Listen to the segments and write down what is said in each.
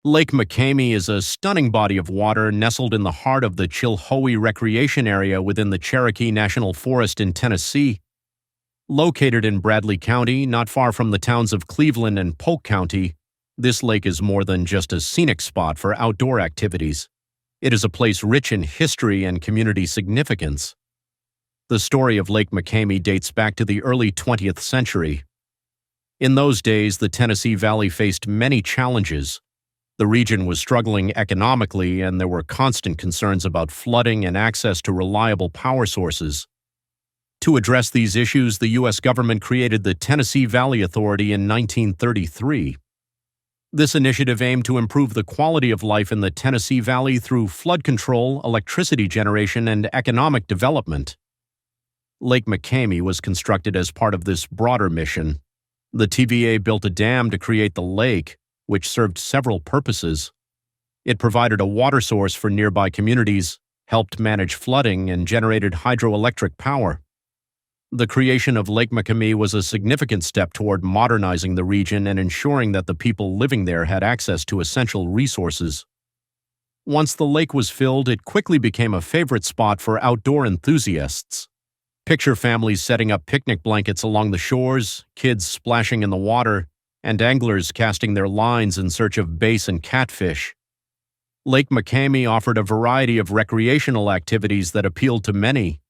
Lake McKamey is a stunning body of water nestled in the heart of the Chilhowee Recreation Area within the Cherokee National Forest in Tennessee. Located in Bradley County, not far from the towns of Cleveland and Polk County, this lake is more than just a scenic spot for outdoor activities. It is a place rich in history and community significance. The story of Lake McKamey dates back to the early 20th century. In those days, the Tennessee Valley faced many challenges. The region was struggling economically, and there were constant concerns about flooding and access to reliable power sources. To address these issues, the U.S. government created the Tennessee Valley Authority in 1933. This initiative aimed to improve the quality of life in the Tennessee Valley through flood control, electricity generation, and economic development. Lake McKamey was constructed as part of this broader mission. The TVA built a dam to create the lake, which served several purposes. It provided a water source for nearby communities, helped manage flooding, and generated hydroelectric power. The creation of Lake McKamey was a significant step toward modernizing the region and ensuring that the people living there had access to essential resources. Once the lake was filled, it quickly became a favorite spot for outdoor enthusiasts. Picture families setting up picnic blankets along the shores, kids splashing in the water, and anglers casting their lines in search of bass and catfish. Lake McKamey offered a variety of recreational activities that appealed to many.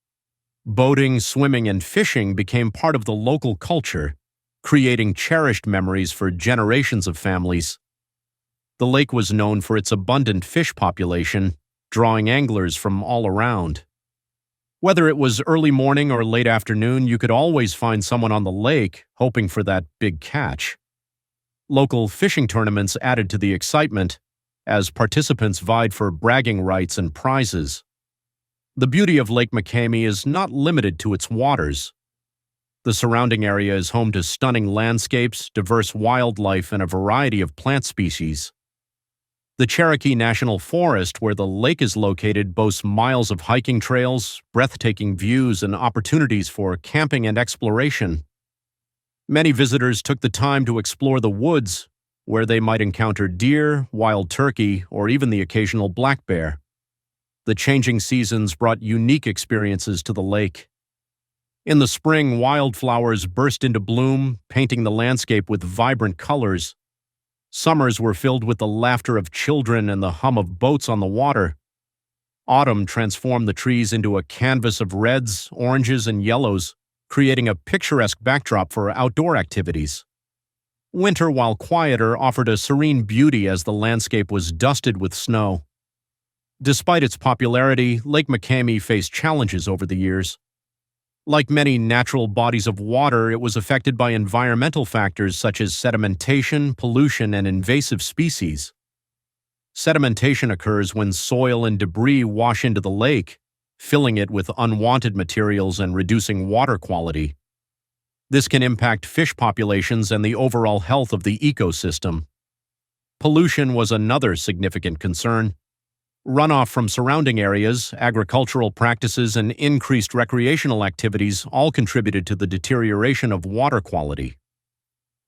Boating, swimming, and fishing became part of the local culture, creating cherished memories for generations of families. The lake was known for its abundant fish population, drawing anglers from all around. Whether it was early morning or late afternoon, you could always find someone on the lake hoping for that big catch. Local fishing tournaments added to the excitement, as participants vied for bragging rights and prizes. The beauty of Lake McKamey is not limited to its waters. The surrounding area is home to stunning landscapes, diverse wildlife, and a variety of plant species. The Cherokee National Forest, where the lake is located, boasts miles of hiking trails, breathtaking views, and opportunities for camping and exploration. Many visitors took the time to explore the woods, where they might encounter deer, wild turkey, or even the occasional black bear. The changing seasons brought unique experiences to the lake. In the spring, wildflowers burst into bloom, painting the landscape with vibrant colors. Summers were filled with the laughter of children and the hum of boats on the water. Autumn transformed the trees into a canvas of reds, oranges, and yellows, creating a picturesque backdrop for outdoor activities. Winter, while quieter, offered a serene beauty as the landscape was dusted with snow. Despite its popularity, Lake McKamey faced challenges over the years. Like many natural bodies of water, it was affected by environmental factors such as sedimentation, pollution, and invasive species. Sedimentation occurs when soil and debris wash into the lake, filling it with unwanted materials and reducing water quality. This can impact fish populations and the overall health of the ecosystem. Pollution was another significant concern. Runoff from surrounding areas, agricultural practices, and increased recreational activities all contributed to the deterioration of water quality.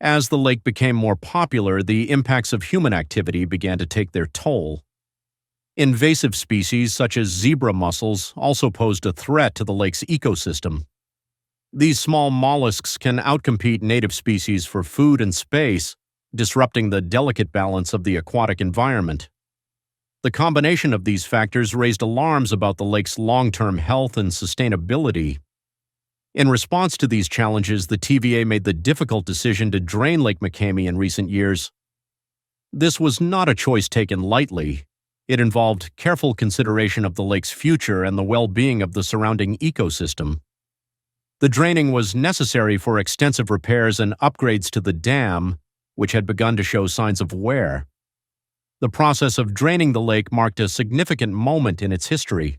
As the lake became more popular, the impacts of human activity began to take their toll. Invasive species such as zebra mussels also posed a threat to the lake's ecosystem. These small mollusks can outcompete native species for food and space, disrupting the delicate balance of the aquatic environment. The combination of these factors raised alarms about the lake's long-term health and sustainability. In response to these challenges, the TVA made the difficult decision to drain Lake McKamey in recent years. This was not a choice taken lightly. It involved careful consideration of the lake's future and the well-being of the surrounding ecosystem. The draining was necessary for extensive repairs and upgrades to the dam, which had begun to show signs of wear. The process of draining the lake marked a significant moment in its history.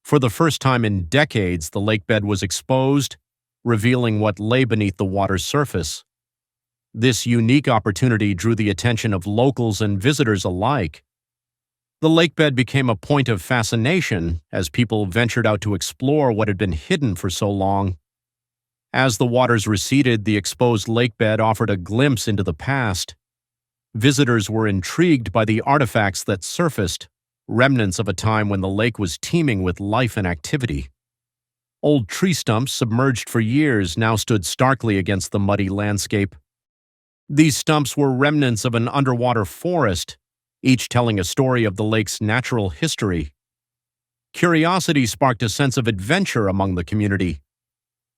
For the first time in decades, the lake bed was exposed, revealing what lay beneath the water's surface. This unique opportunity drew the attention of locals and visitors alike. The lake bed became a point of fascination as people ventured out to explore what had been hidden for so long. As the waters receded, the exposed lake bed offered a glimpse into the past. Visitors were intrigued by the artifacts that surfaced, remnants of a time when the lake was teeming with life and activity. Old tree stumps, submerged for years, now stood starkly against the muddy landscape. These stumps were remnants of an underwater forest, each telling a story of the lake's natural history. Curiosity sparked a sense of adventure among the community.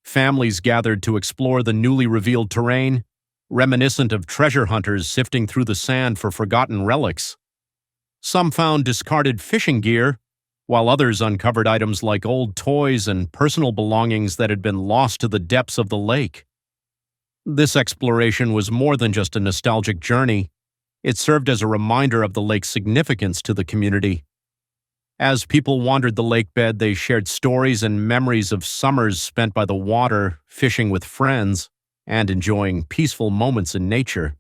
Families gathered to explore the newly revealed terrain, reminiscent of treasure hunters sifting through the sand for forgotten relics. Some found discarded fishing gear, while others uncovered items like old toys and personal belongings that had been lost to the depths of the lake. This exploration was more than just a nostalgic journey. It served as a reminder of the lake's significance to the community. As people wandered the lake bed, they shared stories and memories of summers spent by the water, fishing with friends, and enjoying peaceful moments in nature.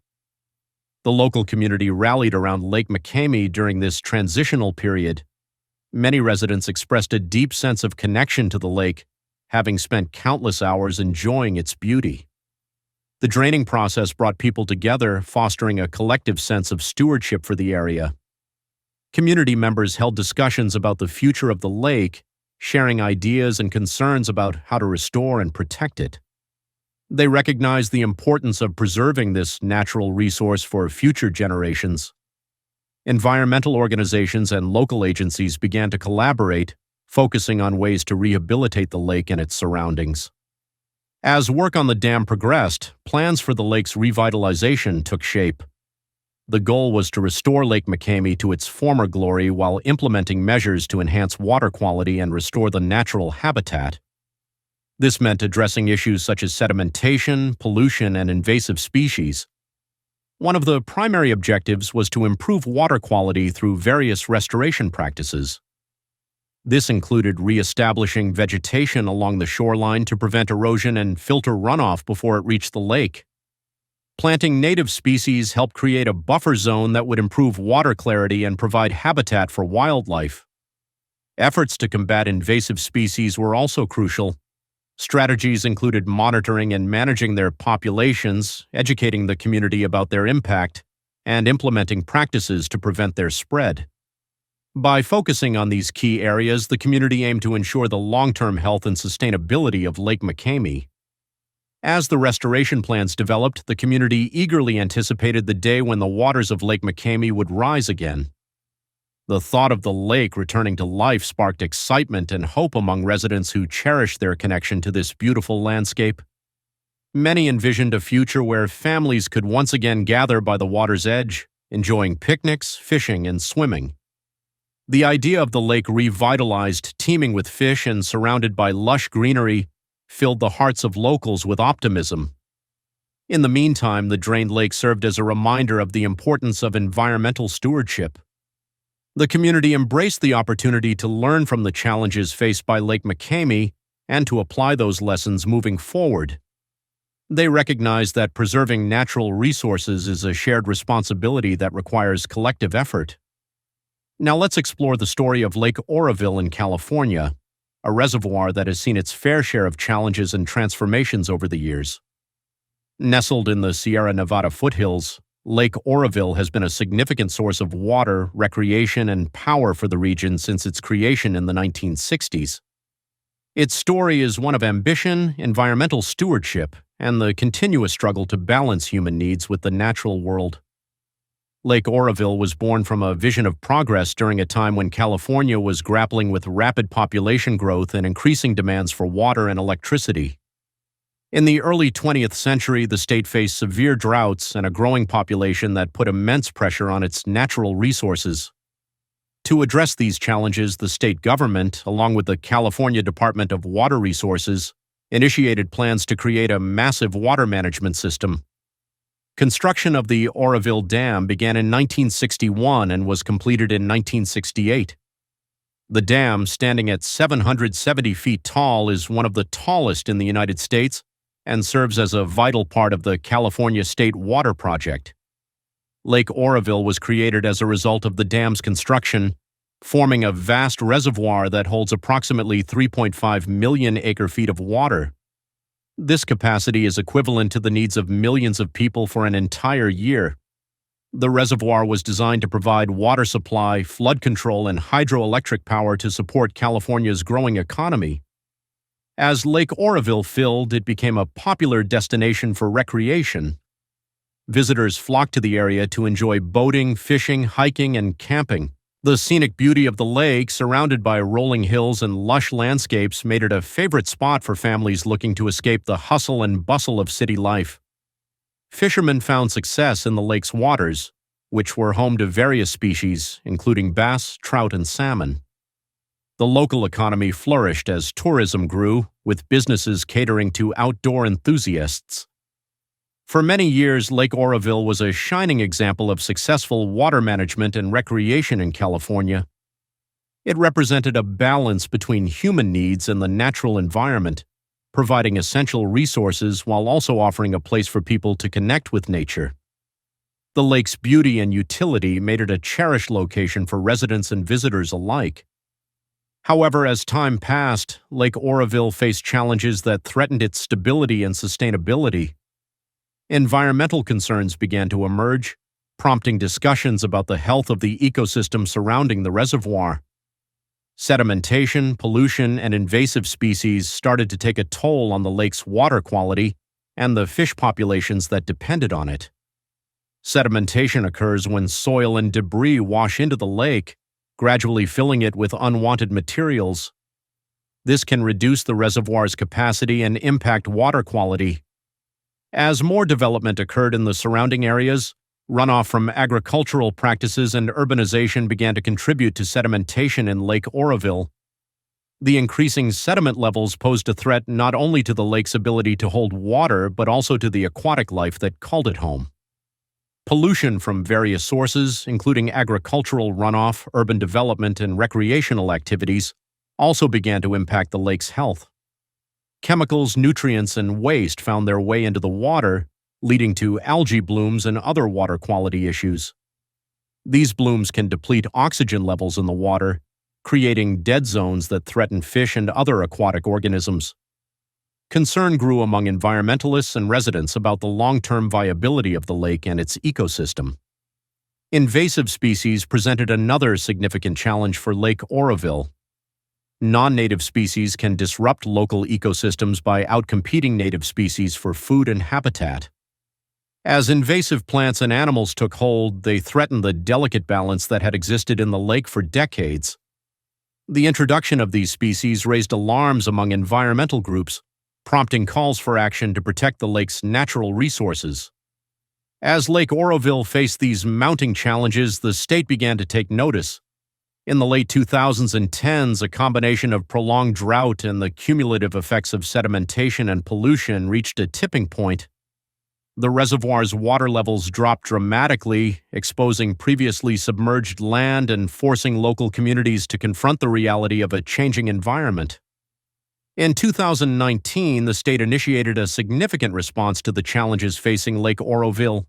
The local community rallied around Lake McKamey during this transitional period. Many residents expressed a deep sense of connection to the lake, having spent countless hours enjoying its beauty. The draining process brought people together, fostering a collective sense of stewardship for the area. Community members held discussions about the future of the lake, sharing ideas and concerns about how to restore and protect it. They recognized the importance of preserving this natural resource for future generations. Environmental organizations and local agencies began to collaborate, focusing on ways to rehabilitate the lake and its surroundings. As work on the dam progressed, plans for the lake's revitalization took shape. The goal was to restore Lake McKamey to its former glory while implementing measures to enhance water quality and restore the natural habitat. This meant addressing issues such as sedimentation, pollution, and invasive species. One of the primary objectives was to improve water quality through various restoration practices. This included re-establishing vegetation along the shoreline to prevent erosion and filter runoff before it reached the lake. Planting native species helped create a buffer zone that would improve water clarity and provide habitat for wildlife. Efforts to combat invasive species were also crucial. Strategies included monitoring and managing their populations, educating the community about their impact, and implementing practices to prevent their spread. By focusing on these key areas, the community aimed to ensure the long-term health and sustainability of Lake McKamey. As the restoration plans developed, the community eagerly anticipated the day when the waters of Lake McKamey would rise again. The thought of the lake returning to life sparked excitement and hope among residents who cherished their connection to this beautiful landscape. Many envisioned a future where families could once again gather by the water's edge, enjoying picnics, fishing, and swimming. The idea of the lake revitalized, teeming with fish and surrounded by lush greenery, filled the hearts of locals with optimism. In the meantime, the drained lake served as a reminder of the importance of environmental stewardship. The community embraced the opportunity to learn from the challenges faced by Lake McKamey and to apply those lessons moving forward. They recognized that preserving natural resources is a shared responsibility that requires collective effort. Now let's explore the story of Lake Oroville in California, a reservoir that has seen its fair share of challenges and transformations over the years. Nestled in the Sierra Nevada foothills, Lake Oroville has been a significant source of water, recreation, and power for the region since its creation in the 1960s. Its story is one of ambition, environmental stewardship, and the continuous struggle to balance human needs with the natural world. Lake Oroville was born from a vision of progress during a time when California was grappling with rapid population growth and increasing demands for water and electricity. In the early 20th century, the state faced severe droughts and a growing population that put immense pressure on its natural resources. To address these challenges, the state government, along with the California Department of Water Resources, initiated plans to create a massive water management system. Construction of the Oroville Dam began in 1961 and was completed in 1968. The dam, standing at 770 feet tall, is one of the tallest in the United States and serves as a vital part of the California State Water Project. Lake Oroville was created as a result of the dam's construction, forming a vast reservoir that holds approximately 3.5 million acre-feet of water. This capacity is equivalent to the needs of millions of people for an entire year. The reservoir was designed to provide water supply, flood control, and hydroelectric power to support California's growing economy. As Lake Oroville filled, it became a popular destination for recreation. Visitors flocked to the area to enjoy boating, fishing, hiking, and camping. The scenic beauty of the lake, surrounded by rolling hills and lush landscapes, made it a favorite spot for families looking to escape the hustle and bustle of city life. Fishermen found success in the lake's waters, which were home to various species, including bass, trout, and salmon. The local economy flourished as tourism grew, with businesses catering to outdoor enthusiasts. For many years, Lake Oroville was a shining example of successful water management and recreation in California. It represented a balance between human needs and the natural environment, providing essential resources while also offering a place for people to connect with nature. The lake's beauty and utility made it a cherished location for residents and visitors alike. However, as time passed, Lake Oroville faced challenges that threatened its stability and sustainability. Environmental concerns began to emerge, prompting discussions about the health of the ecosystem surrounding the reservoir. Sedimentation, pollution, and invasive species started to take a toll on the lake's water quality and the fish populations that depended on it. Sedimentation occurs when soil and debris wash into the lake, gradually filling it with unwanted materials. This can reduce the reservoir's capacity and impact water quality. As more development occurred in the surrounding areas, runoff from agricultural practices and urbanization began to contribute to sedimentation in Lake Oroville. The increasing sediment levels posed a threat not only to the lake's ability to hold water, but also to the aquatic life that called it home. Pollution from various sources, including agricultural runoff, urban development, and recreational activities, also began to impact the lake's health. Chemicals, nutrients, and waste found their way into the water, leading to algae blooms and other water quality issues. These blooms can deplete oxygen levels in the water, creating dead zones that threaten fish and other aquatic organisms. Concern grew among environmentalists and residents about the long-term viability of the lake and its ecosystem. Invasive species presented another significant challenge for Lake Oroville. Non-native species can disrupt local ecosystems by outcompeting native species for food and habitat. As invasive plants and animals took hold, they threatened the delicate balance that had existed in the lake for decades. The introduction of these species raised alarms among environmental groups, prompting calls for action to protect the lake's natural resources. As Lake Oroville faced these mounting challenges, the state began to take notice. In the late 2000s and 10s, a combination of prolonged drought and the cumulative effects of sedimentation and pollution reached a tipping point. The reservoir's water levels dropped dramatically, exposing previously submerged land and forcing local communities to confront the reality of a changing environment. In 2019, the state initiated a significant response to the challenges facing Lake Oroville.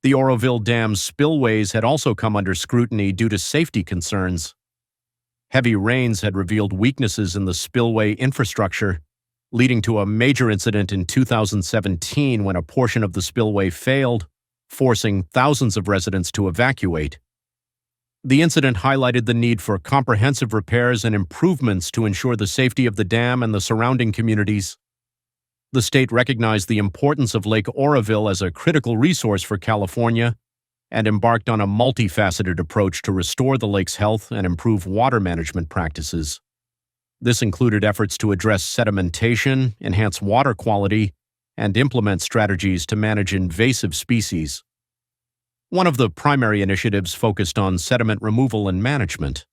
The Oroville Dam's spillways had also come under scrutiny due to safety concerns. Heavy rains had revealed weaknesses in the spillway infrastructure, leading to a major incident in 2017 when a portion of the spillway failed, forcing thousands of residents to evacuate. The incident highlighted the need for comprehensive repairs and improvements to ensure the safety of the dam and the surrounding communities. The state recognized the importance of Lake Oroville as a critical resource for California and embarked on a multifaceted approach to restore the lake's health and improve water management practices. This included efforts to address sedimentation, enhance water quality, and implement strategies to manage invasive species. One of the primary initiatives focused on sediment removal and management.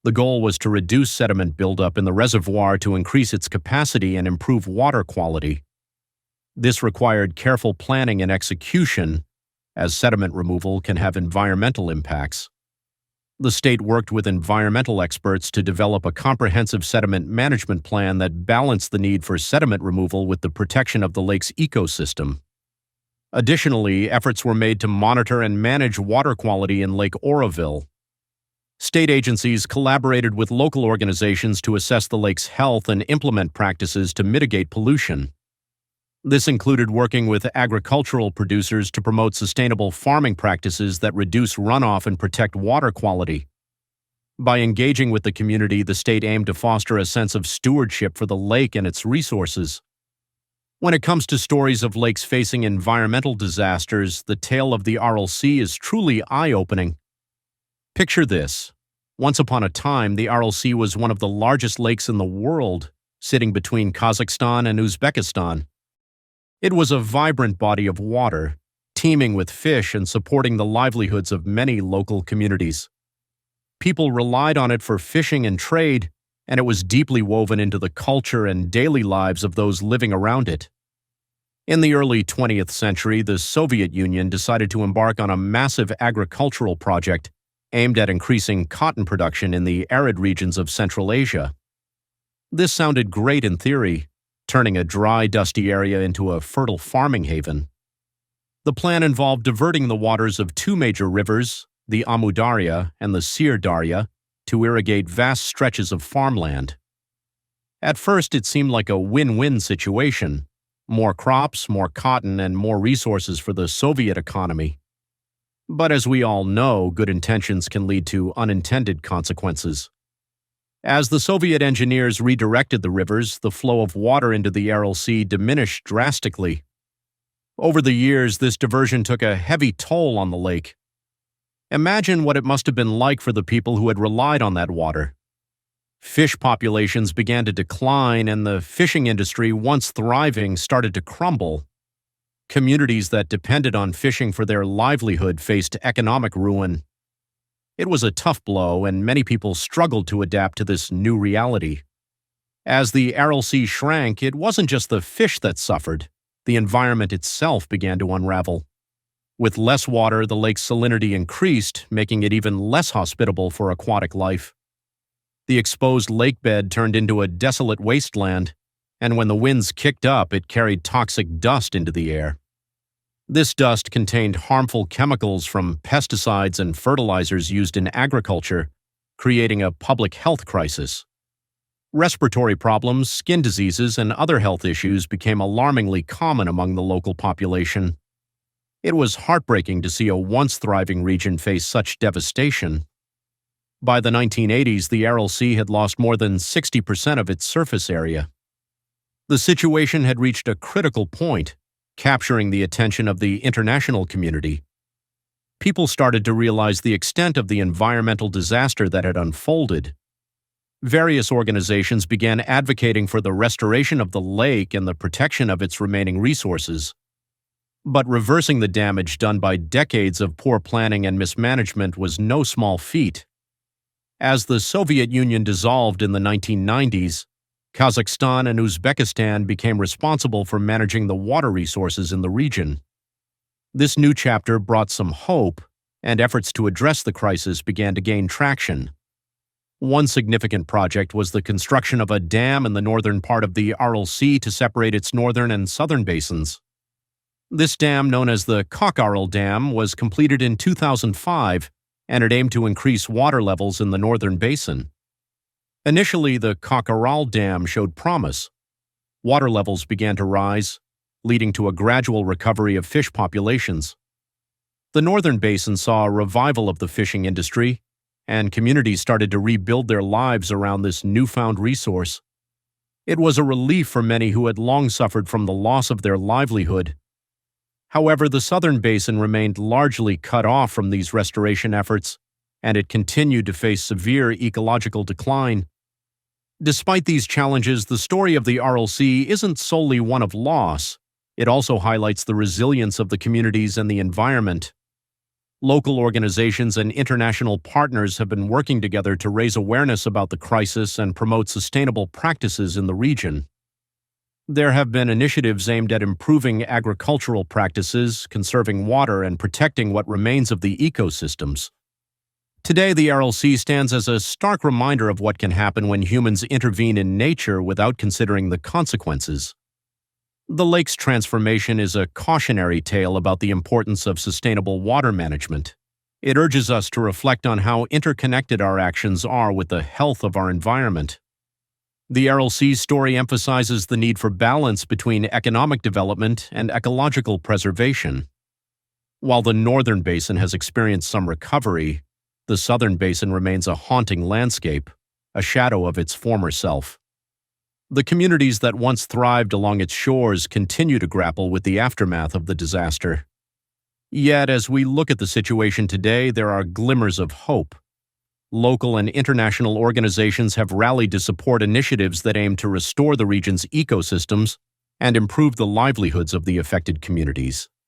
The goal was to reduce sediment buildup in the reservoir to increase its capacity and improve water quality. This required careful planning and execution, as sediment removal can have environmental impacts. The state worked with environmental experts to develop a comprehensive sediment management plan that balanced the need for sediment removal with the protection of the lake's ecosystem. Additionally, efforts were made to monitor and manage water quality in Lake Oroville. State agencies collaborated with local organizations to assess the lake's health and implement practices to mitigate pollution. This included working with agricultural producers to promote sustainable farming practices that reduce runoff and protect water quality. By engaging with the community, the state aimed to foster a sense of stewardship for the lake and its resources. When it comes to stories of lakes facing environmental disasters, the tale of the Aral Sea is truly eye-opening. Picture this. Once upon a time, the Aral Sea was one of the largest lakes in the world, sitting between Kazakhstan and Uzbekistan. It was a vibrant body of water, teeming with fish and supporting the livelihoods of many local communities. People relied on it for fishing and trade, and it was deeply woven into the culture and daily lives of those living around it. In the early 20th century, the Soviet Union decided to embark on a massive agricultural project aimed at increasing cotton production in the arid regions of Central Asia. This sounded great in theory, turning a dry, dusty area into a fertile farming haven. The plan involved diverting the waters of two major rivers, the Amu Darya and the Sir Darya, to irrigate vast stretches of farmland. At first, it seemed like a win-win situation: more crops, more cotton, and more resources for the Soviet economy. But as we all know, good intentions can lead to unintended consequences. As the Soviet engineers redirected the rivers, the flow of water into the Aral Sea diminished drastically. Over the years, this diversion took a heavy toll on the lake. Imagine what it must have been like for the people who had relied on that water. Fish populations began to decline, and the fishing industry, once thriving, started to crumble. Communities that depended on fishing for their livelihood faced economic ruin. It was a tough blow, and many people struggled to adapt to this new reality. As the Aral Sea shrank, it wasn't just the fish that suffered. The environment itself began to unravel. With less water, the lake's salinity increased, making it even less hospitable for aquatic life. The exposed lake bed turned into a desolate wasteland, and when the winds kicked up, it carried toxic dust into the air. This dust contained harmful chemicals from pesticides and fertilizers used in agriculture, creating a public health crisis. Respiratory problems, skin diseases, and other health issues became alarmingly common among the local population. It was heartbreaking to see a once thriving region face such devastation. By the 1980s, the Aral Sea had lost more than 60% of its surface area. The situation had reached a critical point, capturing the attention of the international community. People started to realize the extent of the environmental disaster that had unfolded. Various organizations began advocating for the restoration of the lake and the protection of its remaining resources. But reversing the damage done by decades of poor planning and mismanagement was no small feat. As the Soviet Union dissolved in the 1990s, Kazakhstan and Uzbekistan became responsible for managing the water resources in the region. This new chapter brought some hope, and efforts to address the crisis began to gain traction. One significant project was the construction of a dam in the northern part of the Aral Sea to separate its northern and southern basins. This dam, known as the Aral Dam, was completed in 2005, and it aimed to increase water levels in the northern basin. Initially, the Aral Dam showed promise. Water levels began to rise, leading to a gradual recovery of fish populations. The northern basin saw a revival of the fishing industry, and communities started to rebuild their lives around this newfound resource. It was a relief for many who had long suffered from the loss of their livelihood. However, the southern basin remained largely cut off from these restoration efforts, and it continued to face severe ecological decline. Despite these challenges, the story of the Aral Sea isn't solely one of loss. It also highlights the resilience of the communities and the environment. Local organizations and international partners have been working together to raise awareness about the crisis and promote sustainable practices in the region. There have been initiatives aimed at improving agricultural practices, conserving water, and protecting what remains of the ecosystems. Today, the Aral Sea stands as a stark reminder of what can happen when humans intervene in nature without considering the consequences. The lake's transformation is a cautionary tale about the importance of sustainable water management. It urges us to reflect on how interconnected our actions are with the health of our environment. The Aral Sea story emphasizes the need for balance between economic development and ecological preservation. While the northern basin has experienced some recovery, the southern basin remains a haunting landscape, a shadow of its former self. The communities that once thrived along its shores continue to grapple with the aftermath of the disaster. Yet, as we look at the situation today, there are glimmers of hope. Local and international organizations have rallied to support initiatives that aim to restore the region's ecosystems and improve the livelihoods of the affected communities.